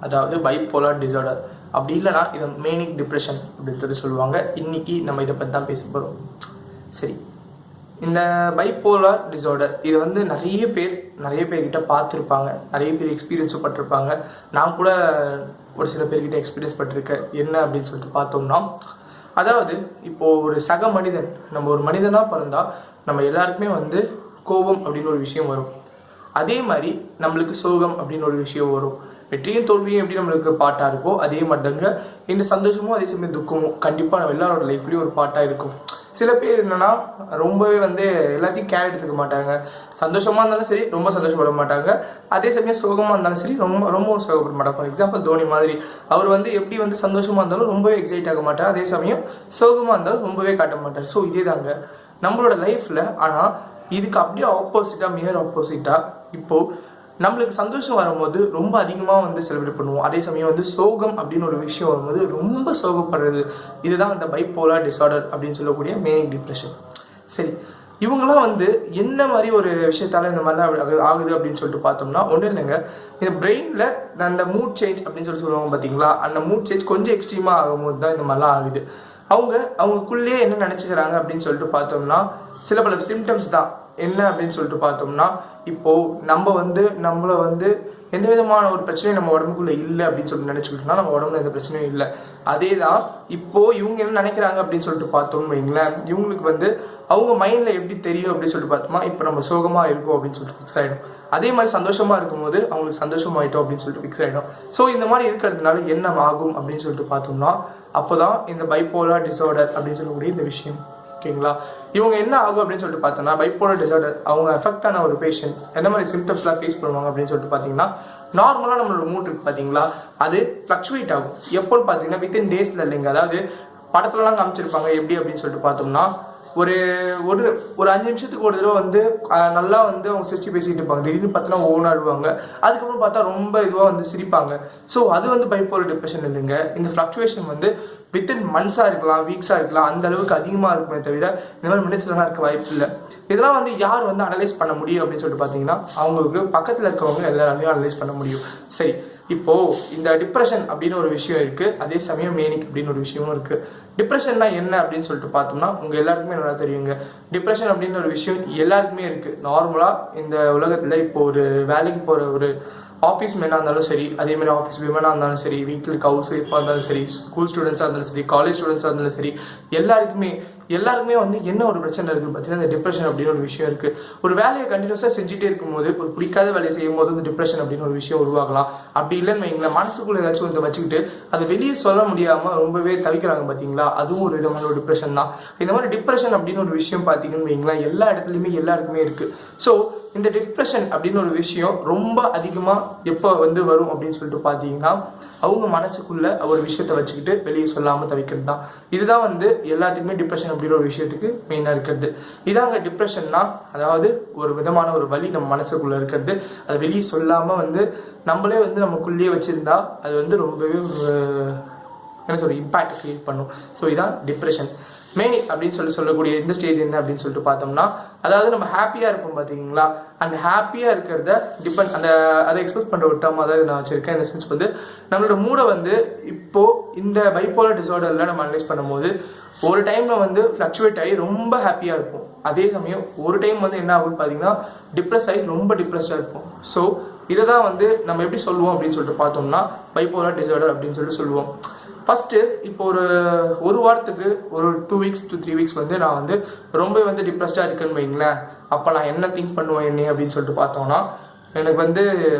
அதாவது bipolar disorder, அப்படி இல்லைனா இதை மேனிக் டிப்ரெஷன் அப்படின்னு சொல்லுவாங்க. இன்னைக்கு நம்ம இதை பற்றி தான் பேச போகிறோம். சரி, இந்த பைப்போலார் டிசார்டர் இது வந்து நிறைய பேர்கிட்ட பார்த்துருப்பாங்க, நிறைய பேர் எக்ஸ்பீரியன்ஸும் பட்டிருப்பாங்க. நான் கூட ஒரு சில பேர்கிட்ட எக்ஸ்பீரியன்ஸ் பட்டிருக்கேன். என்ன அப்படின்னு சொல்லிட்டு பார்த்தோம்னா, அதாவது இப்போது ஒரு சக மனிதன், நம்ம ஒரு மனிதனாக பிறந்தால் நம்ம எல்லாருக்குமே வந்து கோபம் அப்படின்னு ஒரு விஷயம் வரும். அதே மாதிரி நம்மளுக்கு சோகம் அப்படின்னு ஒரு விஷயம் வரும். வெற்றியும் தோல்வியும் எப்படி நம்மளுக்கு பாட்டாக இருக்கோ அதே மாதிரி தாங்க இந்த சந்தோஷமும் அதே சமயம் துக்கமும் கண்டிப்பாக நம்ம எல்லாரோட லைஃப்லேயும் ஒரு பாட்டாக இருக்கும். சில பேர் என்னென்னா ரொம்பவே வந்து எல்லாத்தையும் கேர் எடுத்துக்க மாட்டாங்க. சந்தோஷமாக இருந்தாலும் சரி ரொம்ப சந்தோஷப்பட மாட்டாங்க, அதே சமயம் சோகமாக இருந்தாலும் சரி ரொம்ப சோகப்பட மாட்டாங்க. ஃபார் எக்ஸாம்பிள் தோனி மாதிரி, அவர் வந்து எப்படி வந்து சந்தோஷமாக இருந்தாலும் ரொம்பவே எக்ஸைட் ஆக மாட்டார், அதே சமயம் சோகமாக இருந்தாலும் ரொம்பவே காட்ட மாட்டார். ஸோ இதே தாங்க நம்மளோட லைஃப்பில். ஆனால் இதுக்கு அப்படியே ஆப்போசிட்டாக, மியர் ஆப்போசிட்டாக இப்போது நம்மளுக்கு சந்தோஷம் வரும்போது ரொம்ப அதிகமாக வந்து செலிப்ரேட் பண்ணுவோம், அதே சமயம் வந்து சோகம் அப்படின்னு ஒரு விஷயம் வரும்போது ரொம்ப சோகப்படுறது. இதுதான் அந்த பைப்போலார் டிசார்டர் அப்படின்னு சொல்லக்கூடிய மேனிக் டிப்ரெஷன். சரி, இவங்களாம் வந்து என்ன மாதிரி ஒரு விஷயத்தால் இந்த மாதிரிலாம் ஆகுது அப்படின்னு சொல்லிட்டு பார்த்தோம்னா, ஒன்றும் இல்லைங்க, இந்த பிரெயினில் அந்த மூட் சேஞ்ச் அப்படின்னு சொல்லுவாங்க பார்த்தீங்களா, அந்த மூட் சேஞ்ச் கொஞ்சம் எக்ஸ்ட்ரீமாக ஆகும்போது தான் இந்த மாதிரிலாம் ஆகுது. அவங்களுக்குள்ளேயே என்ன நினச்சிக்கிறாங்க அப்படின்னு சொல்லிட்டு பார்த்தோம்னா, சில பல சிம்டம்ஸ் தான். என்ன அப்படின்னு சொல்லிட்டு பார்த்தோம்னா, இப்போது நம்மளை வந்து எந்த விதமான ஒரு பிரச்சனையும் நம்ம உடம்புக்குள்ளே இல்லை அப்படின்னு சொல்லிட்டு நினச்சிக்கிட்டோம்னா நம்ம உடம்புல எந்த பிரச்சனையும் இல்லை. அதே தான் இப்போது இவங்க என்ன நினைக்கிறாங்க அப்படின்னு சொல்லிட்டு பார்த்தோம்னு வைங்களேன், இவங்களுக்கு வந்து அவங்க மைண்டில் எப்படி தெரியும் அப்படின்னு சொல்லிட்டு பார்த்தோம்னா, இப்போ நம்ம சோகமாக இருக்கோம் அப்படின்னு சொல்லிட்டு ஃபிக்ஸ் ஆகிடும். அதே மாதிரி சந்தோஷமாக இருக்கும்போது அவங்களுக்கு சந்தோஷமாயிட்டோம் அப்படின்னு சொல்லிட்டு ஃபிக்ஸ் ஆகிடும். ஸோ இந்த மாதிரி இருக்கிறதுனால என்ன ஆகும் அப்படின்னு சொல்லிட்டு பார்த்தோம்னா, அப்போ தான் இந்த பைப்போலார் டிசார்டர் அப்படின்னு சொல்லக்கூடிய இந்த விஷயம். ஓகேங்களா, இவங்க என்ன ஆகும் அப்படின்னு சொல்லிட்டு பார்த்தோம்னா, பைப்போலார் டிசார்டர் அவங்க எஃபெக்ட் ஆன ஒரு பேஷண்ட் என்ன மாதிரி சிம்டம்ஸ்லாம் ஃபேஸ் பண்ணுவாங்க அப்படின்னு சொல்லிட்டு பார்த்தீங்கன்னா, நார்மலாக நம்மளோட மூட் இருக்குது பார்த்தீங்களா, அது ஃப்ளக்சுவேட் ஆகும். எப்போன்னு பார்த்தீங்கன்னா வித்தின் டேஸில் இல்லைங்க. அதாவது படத்துலலாம் காமிச்சிருப்பாங்க எப்படி அப்படின்னு சொல்லிட்டு பார்த்தோம்னா, ஒரு ஒரு ஒரு 5 நிமிஷத்துக்கு ஒரு தடவை வந்து நல்லா வந்து அவங்க சிரிச்சு பேசிகிட்டு இருப்பாங்க, திடீர்னு பார்த்தோன்னா ஓன் ஆடுவாங்க, அதுக்கப்புறம் பார்த்தா ரொம்ப இதுவாக வந்து சிரிப்பாங்க. ஸோ அது வந்து பைப்போலார் டிப்ரெஷன் இல்லைங்க. இந்த ஃப்ளக்சுவேஷன் வந்து வித்தின் மந்த்ஸாக இருக்கலாம், வீக்ஸாக இருக்கலாம், அந்த அளவுக்கு அதிகமாக இருக்குமே தவிர இந்த மாதிரி மினிட்ஸ்லாம் இருக்க வாய்ப்பு இல்லை. இதெல்லாம் வந்து யார் வந்து அனலைஸ் பண்ண முடியும் அப்படின்னு சொல்லிட்டு பார்த்தீங்கன்னா, அவங்களுக்கு பக்கத்தில் இருக்கவங்க எல்லாராலையும் அனலைஸ் பண்ண முடியும். சரி, இப்போது இந்த டிப்ரெஷன் அப்படின்னு ஒரு விஷயம் இருக்குது, அதே சமயம் மேனிக் அப்படின்னு ஒரு விஷயமும் இருக்குது. டிப்ரெஷன்னா என்ன அப்படின்னு சொல்லிட்டு பார்த்தோம்னா, உங்கள் எல்லாருக்குமே நல்லா தெரியுங்க. டிப்ரெஷன் அப்படின்னு ஒரு விஷயம் எல்லாருக்குமே இருக்குது. நார்மலாக இந்த உலகத்தில் இப்போ ஒரு வேலைக்கு போகிற ஒரு ஆஃபீஸ் மேனாக இருந்தாலும் சரி, அதேமாதிரி ஆஃபீஸ் விமனாக இருந்தாலும் சரி, வீட்டில் இருக்க ஹவுஸ் ஒய்ஃபாக இருந்தாலும் சரி, ஸ்கூல் ஸ்டூடெண்ட்ஸாக இருந்தாலும் சரி, காலேஜ் ஸ்டூடெண்ட்ஸாக இருந்தாலும் சரி, எல்லாருக்குமே வந்து என்ன ஒரு பிரச்சனை இருக்குது பார்த்தீங்கன்னா, இந்த டிப்ரெஷன் அப்படின்னு ஒரு விஷயம் இருக்குது. ஒரு வேலையை கண்டினியூஸாக செஞ்சுட்டே இருக்கும்போது, ஒரு பிடிக்காத வேலையை செய்யும் போது இந்த டிப்ரெஷன் அப்படின்னு ஒரு விஷயம் உருவாகலாம். அப்படி இல்லைன்னு வைங்களேன், மனசுக்குள்ள ஏதாச்சும் வந்து வச்சுக்கிட்டு அதை வெளியே சொல்ல முடியாமல் ரொம்பவே தவிக்கிறாங்க பார்த்தீங்களா, அதுவும் ஒரு விதமான ஒரு டிப்ரெஷன் தான். இந்த மாதிரி டிப்ரெஷன் அப்படின்னு ஒரு விஷயம் பார்த்தீங்கன்னு வைங்களேன், எல்லா இடத்துலையுமே எல்லாருக்குமே இருக்குது. ஸோ இந்த டிப்ரெஷன் அப்படின்னு ஒரு விஷயம் ரொம்ப அதிகமாக எப்போ வந்து வரும் அப்படின்னு சொல்லிட்டு பார்த்தீங்கன்னா, அவங்க மனசுக்குள்ள ஒரு விஷயத்தை வச்சுக்கிட்டு வெளியே சொல்லாமல் தவிக்கிறது தான். இதுதான் வந்து எல்லாத்துக்குமே டிப்ரெஷன் அப்படின்ற ஒரு விஷயத்துக்கு மெயினாக இருக்கிறது. இதாங்க டிப்ரெஷன்னா, அதாவது ஒரு விதமான ஒரு வலி நம்ம மனசுக்குள்ளே இருக்கிறது, அதை வெளியே சொல்லாமல் வந்து நம்மளே வந்து நமக்குள்ளேயே வச்சுருந்தா அது வந்து ரொம்பவே ஒரு என்ன சொல்ற இம்பேக்ட் கிரியேட் பண்ணும். ஸோ இதான் டிப்ரெஷன். மேனிக் அப்படின்னு சொல்லக்கூடிய இந்த ஸ்டேஜ் என்ன அப்படின்னு சொல்லிட்டு பார்த்தோம்னா, அதாவது நம்ம ஹாப்பியாக இருப்போம் பார்த்தீங்களா, அந்த ஹாப்பியாக இருக்கிறத அதை எக்ஸ்பெக்ட் பண்ணுற ஒரு டேர்ம் அதாவது நான் வச்சுருக்கேன். இந்த சென்ஸ் வந்து நம்மளோட மூடை வந்து இப்போது இந்த பைப்போலார் டிசார்டரில் நம்ம அனலைஸ் பண்ணும்போது ஒரு டைமில் வந்து ஃப்ளக்சுவேட் ஆகி ரொம்ப ஹாப்பியாக இருக்கும், அதே சமயம் ஒரு டைம் வந்து என்ன ஆகும்னு பார்த்தீங்கன்னா டிப்ரெஸ் ஆகி ரொம்ப டிப்ரெஸ்டாக இருக்கும். ஸோ இதை தான் வந்து நம்ம எப்படி சொல்லுவோம் அப்படின்னு சொல்லிட்டு பார்த்தோம்னா, பைப்போலார் டிசார்டர் அப்படின்னு சொல்லிட்டு சொல்லுவோம். ஃபஸ்ட்டு இப்போ ஒரு வாரத்துக்கு ஒரு 2 weeks to 3 weeks வந்து நான் வந்து ரொம்ப வந்து டிப்ரெஸ்டாக இருக்குன்னு வைங்களேன். அப்போ நான் என்ன திங்க் பண்ணுவேன் என்ன அப்படின்னு சொல்லிட்டு பார்த்தோம்னா, எனக்கு வந்து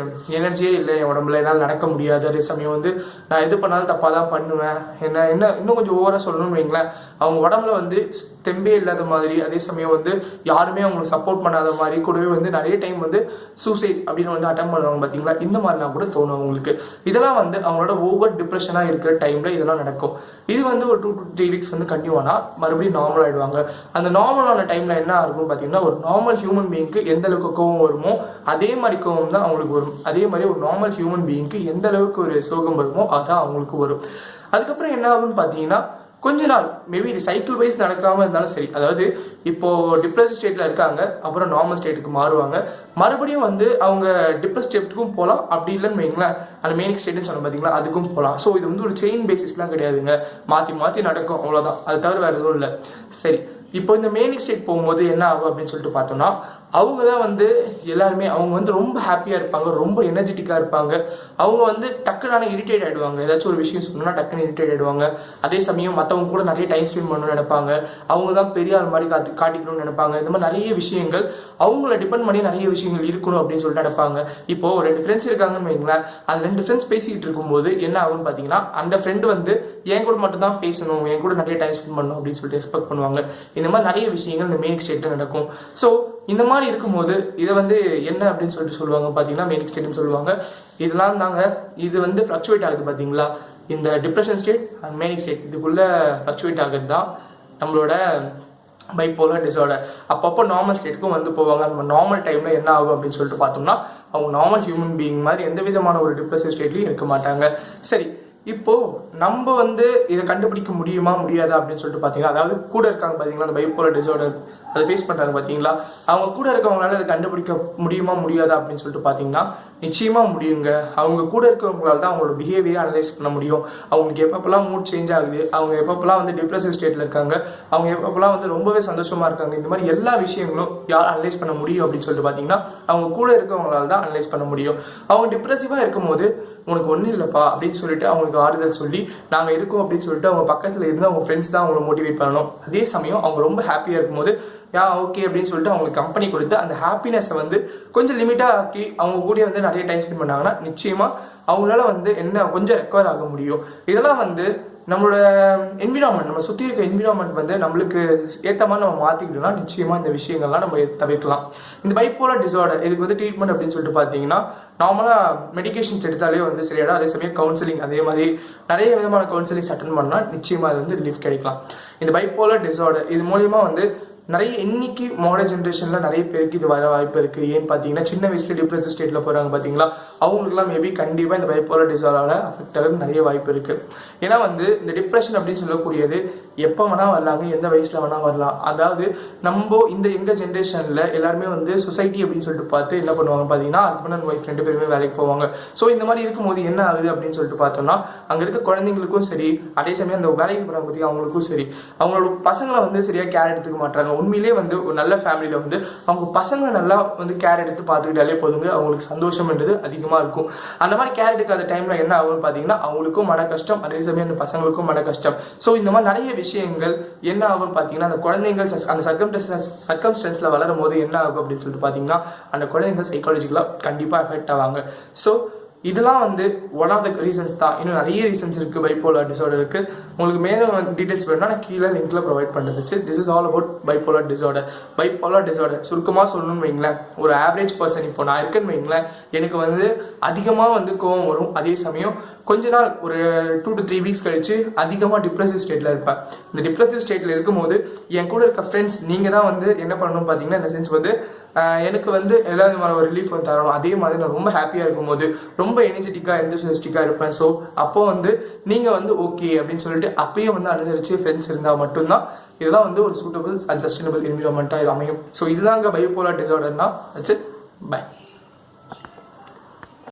எனர்ஜியே இல்லை என் உடம்புல, என்னால் நடக்க முடியாது, அதே சமயம் வந்து நான் எது பண்ணாலும் தப்பாக தான் பண்ணுவேன். என்ன இன்னும் கொஞ்சம் ஓவராக சொல்லணும்னு வைங்களேன், அவங்க உடம்புல வந்து தெம்பே இல்லாத மாதிரி, அதே சமயம் வந்து யாருமே அவங்களுக்கு சப்போர்ட் பண்ணாத மாதிரி, கூடவே வந்து நிறைய டைம் வந்து சூசைட் அப்படின்னு வந்து அட்டம் பண்ணுவாங்க பார்த்தீங்களா, இந்த மாதிரிலாம் கூட தோணும் அவங்களுக்கு. இதெல்லாம் வந்து அவங்களோட ஓவர் டிப்ரெஷனாக இருக்கிற டைமில் இதெல்லாம் நடக்கும். இது வந்து ஒரு 2 to 3 weeks வந்து கண்டினியூ ஆனால் மறுபடியும் நார்மல் ஆகிடுவாங்க. அந்த நார்மலான டைமில் என்ன ஆகும்னு பார்த்தீங்கன்னா, ஒரு நார்மல் ஹியூமன் பீயிங்க்கு எந்த அளவுக்கு கோவம் வருமோ அதே மாதிரி கோவம் தான் அவங்களுக்கு வரும். அதே மாதிரி ஒரு நார்மல் ஹியூமன் பீயிங்க்கு எந்த அளவுக்கு ஒரு சோகம் வருமோ அதுதான் அவங்களுக்கு வரும். அதுக்கப்புறம் என்ன ஆகும்னு பார்த்தீங்கன்னா, கொஞ்ச நாள் மேபி இது சைக்கிள் வைஸ் நடக்காமல் இருந்தாலும் சரி, அதாவது இப்போது டிப்ரெஸ் ஸ்டேட்டில் இருக்காங்க, அப்புறம் நார்மல் ஸ்டேட்டுக்கு மாறுவாங்க, மறுபடியும் வந்து அவங்க டிப்ரெஸ் ஸ்டேட்டுக்கும் போகலாம், அப்படி இல்லைன்னு வைங்களேன் அந்த மேனிக் ஸ்டேட்னு சொன்ன பார்த்தீங்களா அதுக்கும் போகலாம். ஸோ இது வந்து ஒரு செயின் பேசிஸ்லாம் கிடையாதுங்க, மாற்றி மாற்றி நடக்கும் அவ்வளோதான், அது தவிர வேறு எதுவும் இல்லை. சரி, இப்போ இந்த மேனிக் ஸ்டேட் போகும்போது என்ன ஆகும் அப்படின்னு சொல்லிட்டு பார்த்தோம்னா அவங்க தான் வந்து எல்லாருமே அவங்க வந்து ரொம்ப ஹாப்பியாக இருப்பாங்க, ரொம்ப எனர்ஜெட்டிக்காக இருப்பாங்க. அவங்க வந்து டக்குனால இரிட்டேட் ஆகிடுவாங்க, ஏதாச்சும் ஒரு விஷயம் சொன்னோன்னா டக்குன்னு இரிட்டேட் ஆகிடுவாங்க. அதே சமயம் மற்றவங்க கூட நிறைய டைம் ஸ்பெண்ட் பண்ணணும்னு நினைப்பாங்க, அவங்க தான் பெரிய ஆள் மாதிரி காட்டிக்கணும்னு நினைப்பாங்க. இந்த மாதிரி நிறைய விஷயங்கள் அவங்கள டிபெண்ட் பண்ணி நிறைய விஷயங்கள் இருக்கணும் அப்படின்னு சொல்லிட்டு நினைப்பாங்க. இப்போது 2 ஃப்ரெண்ட்ஸ் இருக்காங்கன்னு வைங்களேன், அந்த 2 ஃப்ரெண்ட்ஸ் பேசிக்கிட்டு இருக்கும்போது என்ன ஆகும்னு பார்த்தீங்கன்னா அந்த ஃப்ரெண்டு வந்து என் கூட மட்டும் தான் பேசணும், என் கூட நிறைய டைம் ஸ்பெண்ட் பண்ணணும் அப்படின்னு சொல்லிட்டு எக்ஸ்பெக்ட் பண்ணுவாங்க. இந்த மாதிரி நிறைய விஷயங்கள் இந்த மேனிக் ஸ்டேட்டில் நடக்கும். ஸோ இந்த மாதிரி இருக்கும்போது இதை வந்து என்ன அப்படின்னு சொல்லிட்டு சொல்லுவாங்க பார்த்தீங்கன்னா மேனிக் ஸ்டேட்னு சொல்லுவாங்க. இதெல்லாம் தாங்க இது வந்து ஃப்ளக்சுவேட் ஆகுது பார்த்தீங்களா, இந்த டிப்ரெஷன் ஸ்டேட் அண்ட் மேனிக் ஸ்டேட் இதுக்குள்ளே ஃப்ளக்சுவேட் ஆகுது தான் நம்மளோட பைப்போலர் டிஸார்டர். அப்பப்போ நார்மல் ஸ்டேட்டுக்கும் வந்து போவாங்க. நம்ம நார்மல் டைமில் என்ன ஆகும் அப்படின்னு சொல்லிட்டு பார்த்தோம்னா அவங்க நார்மல் ஹியூமன் பீயிங் மாதிரி எந்த விதமான ஒரு டிப்ரெசிவ் ஸ்டேட்லையும் இருக்க மாட்டாங்க. சரி, இப்போது நம்ம வந்து இதை கண்டுபிடிக்க முடியுமா முடியாதா அப்படின்னு சொல்லிட்டு பார்த்தீங்கன்னா, அதாவது கூட இருக்காங்க பார்த்தீங்களா அந்த பைப்போலர் டிஸார்டர் அதை ஃபேஸ் பண்ணுறாங்க பார்த்தீங்களா, அவங்க கூட இருக்கவங்களால அதை கண்டுபிடிக்க முடியுமா முடியாதா அப்படின்னு சொல்லிட்டு பார்த்தீங்கன்னா நிச்சயமாக முடியுங்க. அவங்க கூட இருக்கிறவங்களால தான் அவங்களோட பிஹேவியரை அனலைஸ் பண்ண முடியும். அவங்களுக்கு எப்பப்பெல்லாம் மூட் சேஞ்ச் ஆகுது, அவங்க எப்பப்பெல்லாம் வந்து டிப்ரெசிவ் ஸ்டேட்டில் இருக்காங்க, அவங்க எப்பப்பெல்லாம் வந்து ரொம்பவே சந்தோஷமாக இருக்காங்க, இந்த மாதிரி எல்லா விஷயங்களும் யார் அனலைஸ் பண்ண முடியும் அப்படின்னு சொல்லிட்டு பார்த்தீங்கன்னா அவங்க கூட இருக்கவங்களால தான் அனலைஸ் பண்ண முடியும். அவங்க டிப்ரெசிவாக இருக்கும்போது உனக்கு ஒன்றும் இல்லைப்பா அப்படின்னு சொல்லிட்டு அவங்களுக்கு ஆறுதல் சொல்லி நாங்கள் இருக்கோம் அப்படின்னு சொல்லிட்டு அவங்க பக்கத்தில் இருந்து அவங்க ஃப்ரெண்ட்ஸ் தான் அவங்களை மோட்டிவேட் பண்ணணும். அதே சமயம் அவங்க ரொம்ப ஹாப்பியாக இருக்கும்போது ஓகே அப்படின்னு சொல்லிட்டு அவங்களுக்கு கம்பெனி கொடுத்து அந்த ஹாப்பினஸை வந்து கொஞ்சம் லிமிட்டாக ஆக்கி அவங்க கூட வந்து நிறைய டைம் ஸ்பெண்ட் பண்ணாங்கன்னா நிச்சயமாக அவங்களால வந்து என்ன கொஞ்சம் ரெக்கவர் ஆக முடியும். இதெல்லாம் வந்து நம்மளோட என்விரான்மெண்ட், நம்ம சுற்றி இருக்க என்விரான்மெண்ட் வந்து நம்மளுக்கு ஏற்ற மாதிரி நம்ம மாற்றிக்கிட்டோம்னா நிச்சயமாக இந்த விஷயங்கள்லாம் நம்ம தவிர்க்கலாம். இந்த பைப்போலர் டிஸார்டர் இதுக்கு வந்து ட்ரீட்மெண்ட் அப்படின்னு சொல்லிட்டு பார்த்தீங்கன்னா நார்மலாக மெடிகேஷன்ஸ் எடுத்தாலே வந்து சரியாயிடும். அதே சமயம் கவுன்சிலிங் அதே மாதிரி நிறைய விதமான கவுன்சிலிங்ஸ் அட்டன் பண்ணால் நிச்சயமாக அது வந்து ரிலீஃப் கிடைக்கலாம். இந்த பைப்போலர் டிஸார்டர் இது மூலிமா வந்து நிறைய இன்னைக்கு மாடர்ன் ஜென்ரேஷனில் நிறைய பேருக்கு இது வர வாய்ப்பு இருக்குது. ஏன்னு பார்த்தீங்கன்னா சின்ன வயசுல டிப்ரெசிவ் ஸ்டேட்டில் போகிறாங்க பார்த்தீங்களா, அவங்களுக்குலாம் மேபி கண்டிப்பாக இந்த பைப்போலர் டிஸார்டரால் அஃபெக்ட் ஆகிறது நிறைய வாய்ப்பு இருக்குது. ஏன்னா வந்து இந்த டிப்ரெஷன் அப்படின்னு சொல்லக்கூடியது எப்போ வேணால் வரலாங்க, எந்த வயசில் வேணால் வரலாம். அதாவது நம்ம இந்த எங்கள் ஜென்ரேஷனில் எல்லாருமே வந்து சொசைட்டி அப்படின்னு சொல்லிட்டு பார்த்து என்ன பண்ணுவாங்க பார்த்தீங்கன்னா ஹஸ்பண்ட் அண்ட் ஒய்ஃப் 2 பேருமே வேலைக்கு போவாங்க. ஸோ இந்த மாதிரி இருக்கும்போது என்ன ஆகுது அப்படின்னு சொல்லிட்டு பார்த்தோம்னா அங்கே இருக்க குழந்தைங்களுக்கும் சரி, அதே சமயம் அந்த வேலைக்கு போகிறாங்க பற்றி அவங்களுக்கும் சரி, அவங்களோட பசங்களை வந்து சரியாக கேர் எடுத்துக்க மாட்டாங்க. உண்மையிலே வந்து ஒரு நல்ல ஃபேமிலியில் வந்து அவங்க பசங்களை நல்லா வந்து கேர் எடுத்து பார்த்துக்கிட்டாலே போதுங்க, அவங்களுக்கு சந்தோஷம்ன்றது அதிகமாக இருக்கும். அந்த மாதிரி கேர் எடுக்காத டைமில் என்ன ஆகும்னு பார்த்தீங்கன்னா அவங்களுக்கும் மன கஷ்டம், அதே சமயம் அந்த பசங்களுக்கும் மன கஷ்டம். ஸோ இந்த மாதிரி நிறைய விஷயங்கள் என்ன ஆகும்னு பார்த்தீங்கன்னா அந்த குழந்தைங்கள் அந்த சர்க்கம்ஸ்டன்ஸில் வளரும் போது என்ன ஆகும் அப்படின்னு சொல்லிட்டு பார்த்தீங்கன்னா அந்த குழந்தைங்கள் சைக்காலஜிக்கலாக கண்டிப்பாக எஃபெக்ட் ஆவாங்க. ஸோ இதெல்லாம் வந்து ஒன் ஆஃப் த ரீசன்ஸ் தான். இன்னும் நிறைய ரீசன்ஸ் இருக்குது பைப்போலர் டிஸார்டருக்கு. உங்களுக்கு மேலும் டீட்டெயில்ஸ் வேணும்னா நான் கீழே லிங்க்ல ப்ரொவைட் பண்ணுறது. This is all about bipolar disorder. Bipolar disorder சுருக்கமாக சொல்லணும்னு வைங்களேன், ஒரு ஆவரேஜ் பர்சன் இப்போ நான் இருக்கேன்னு வைங்களேன், எனக்கு வந்து அதிகமாக வந்து கோவம் வரும், அதே சமயம் கொஞ்ச நாள் ஒரு 2 to 3 வீக்ஸ் கழிச்சு அதிகமாக டிப்ரெசிவ் ஸ்டேட்டில் இருப்பேன். இந்த டிப்ரெசிவ் ஸ்டேட்டில் இருக்கும்போது என் கூட இருக்க ஃப்ரெண்ட்ஸ் நீங்கள் தான் வந்து என்ன பண்ணணும்னு பார்த்தீங்கன்னா இந்த சென்ஸ் வந்து எனக்கு வந்து எல்லா விதமான ஒரு ரிலீஃப் வந்து தரணும். அதே மாதிரி நான் ரொம்ப ஹாப்பியாக இருக்கும்போது ரொம்ப எனர்ஜெட்டிக்காக எந்தூசியாஸ்டிக்காக இருப்பேன். ஸோ அப்போ வந்து நீங்கள் வந்து ஓகே அப்படின்னு சொல்லிட்டு அப்பயும் வந்து அனுசரித்து ஃப்ரெண்ட்ஸ் இருந்தால் மட்டும்தான் இதெல்லாம் வந்து ஒரு சூட்டபிள் அண்ட் சஸ்டைனபிள் என்விரான்மெண்ட்டாக இது அமையும். ஸோ இதுதாங்க பைப்போலர் டிஸார்டர்னா. பை.